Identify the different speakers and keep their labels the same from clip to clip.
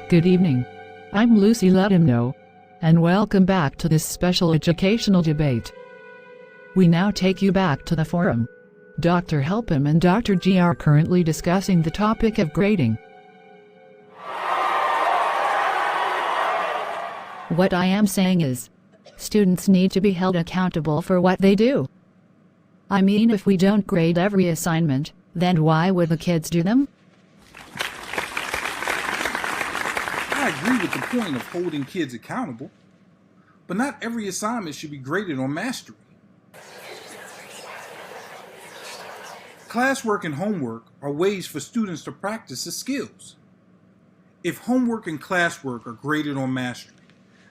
Speaker 1: Good evening. I'm Lucy Let Him Know, and welcome back to this special educational debate. We now take you back to the forum. Dr. Helpham and Dr. G are currently discussing the topic of grading. What I am saying is, students need to be held accountable for what they do. I mean, if we don't grade every assignment, then why would the kids do them?
Speaker 2: I agree with the point of holding kids accountable, but not every assignment should be graded on mastery. Classwork and homework are ways for students to practice the skills. If homework and classwork are graded on mastery,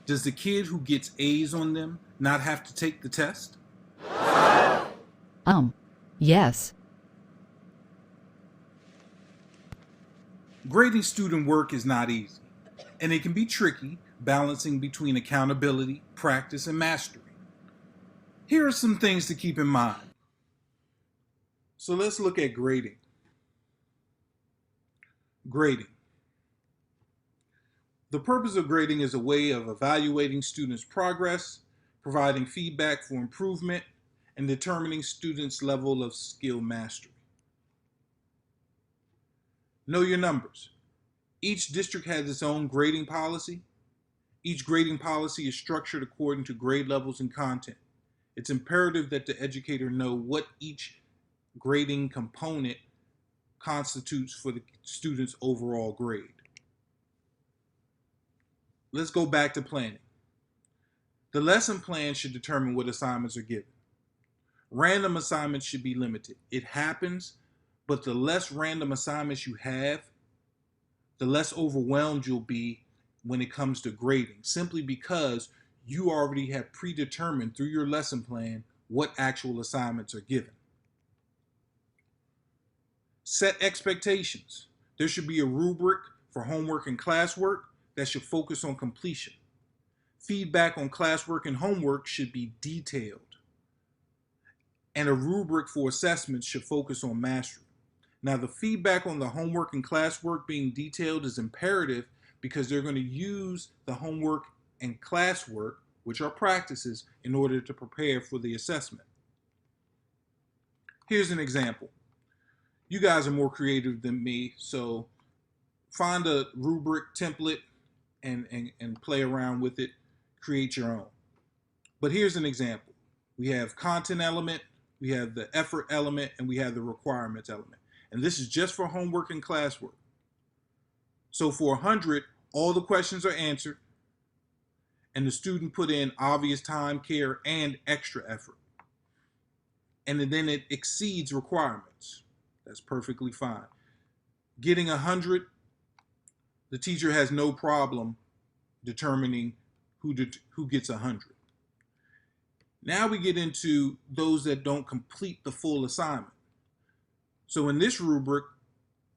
Speaker 2: does the kid who gets A's on them not have to take the test?
Speaker 1: Yes.
Speaker 2: Grading student work is not easy, and it can be tricky balancing between accountability, practice, and mastery. Here are some things to keep in mind. So let's look at grading. Grading. The purpose of grading is a way of evaluating students' progress, providing feedback for improvement, and determining students' level of skill mastery. Know your numbers. Each district has its own grading policy. Each grading policy is structured according to grade levels and content. It's imperative that the educator know what each grading component constitutes for the student's overall grade. Let's go back to planning. The lesson plan should determine what assignments are given. Random assignments should be limited. It happens, but the less random assignments you have, the less overwhelmed you'll be when it comes to grading, simply because you already have predetermined through your lesson plan what actual assignments are given. Set expectations. There should be a rubric for homework and classwork that should focus on completion. Feedback on classwork and homework should be detailed. And a rubric for assessments should focus on mastery. Now, the feedback on the homework and classwork being detailed is imperative because they're going to use the homework and classwork, which are practices, in order to prepare for the assessment. Here's an example. You guys are more creative than me, so find a rubric template and play around with it, create your own. But here's an example. We have content element, we have the effort element, and we have the requirements element. And this is just for homework and classwork. So for 100, all the questions are answered, and the student put in obvious time, care, and extra effort. And then it exceeds requirements. That's perfectly fine. Getting 100, the teacher has no problem determining who gets 100. Now we get into those that don't complete the full assignment. So in this rubric,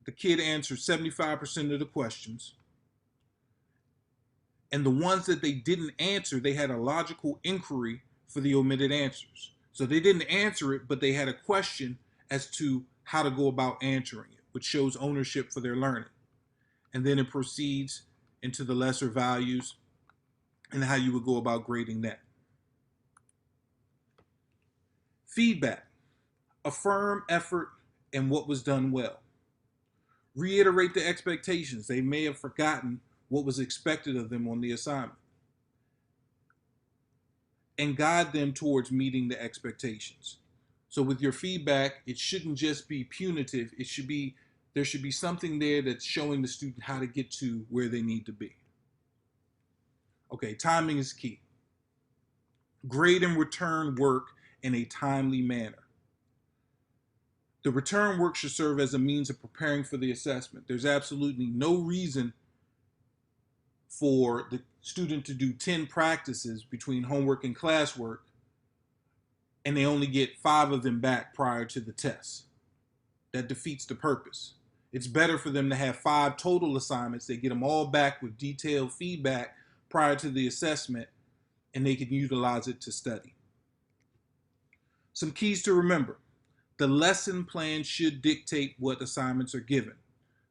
Speaker 2: the kid answered 75% of the questions. And the ones that they didn't answer, they had a logical inquiry for the omitted answers. So they didn't answer it, but they had a question as to how to go about answering it, which shows ownership for their learning. And then it proceeds into the lesser values and how you would go about grading that. Feedback. Affirm effort and what was done well. Reiterate the expectations. They may have forgotten what was expected of them on the assignment. And guide them towards meeting the expectations. So with your feedback, it shouldn't just be punitive. There should be something there that's showing the student how to get to where they need to be. Okay, timing is key. Grade and return work in a timely manner. The return work should serve as a means of preparing for the assessment. There's absolutely no reason for the student to do 10 practices between homework and classwork and they only get 5 of them back prior to the test. That defeats the purpose. It's better for them to have 5 total assignments. They get them all back with detailed feedback prior to the assessment, and they can utilize it to study. Some keys to remember. The lesson plan should dictate what assignments are given.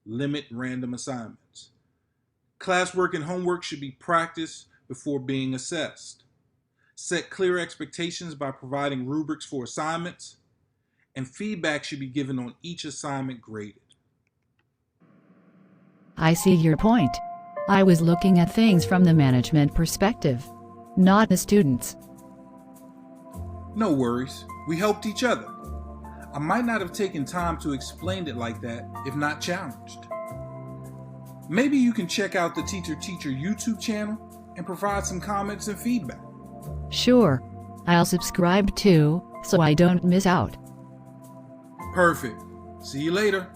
Speaker 2: Limit random assignments. Classwork and homework should be practiced before being assessed. Set clear expectations by providing rubrics for assignments, and feedback should be given on each assignment graded.
Speaker 1: I see your point. I was looking at things from the management perspective, not the students.
Speaker 2: No worries, we helped each other. I might not have taken time to explain it like that if not challenged. Maybe you can check out the Teacher YouTube channel and provide some comments and feedback.
Speaker 1: Sure, I'll subscribe too, so I don't miss out.
Speaker 2: Perfect. See you later.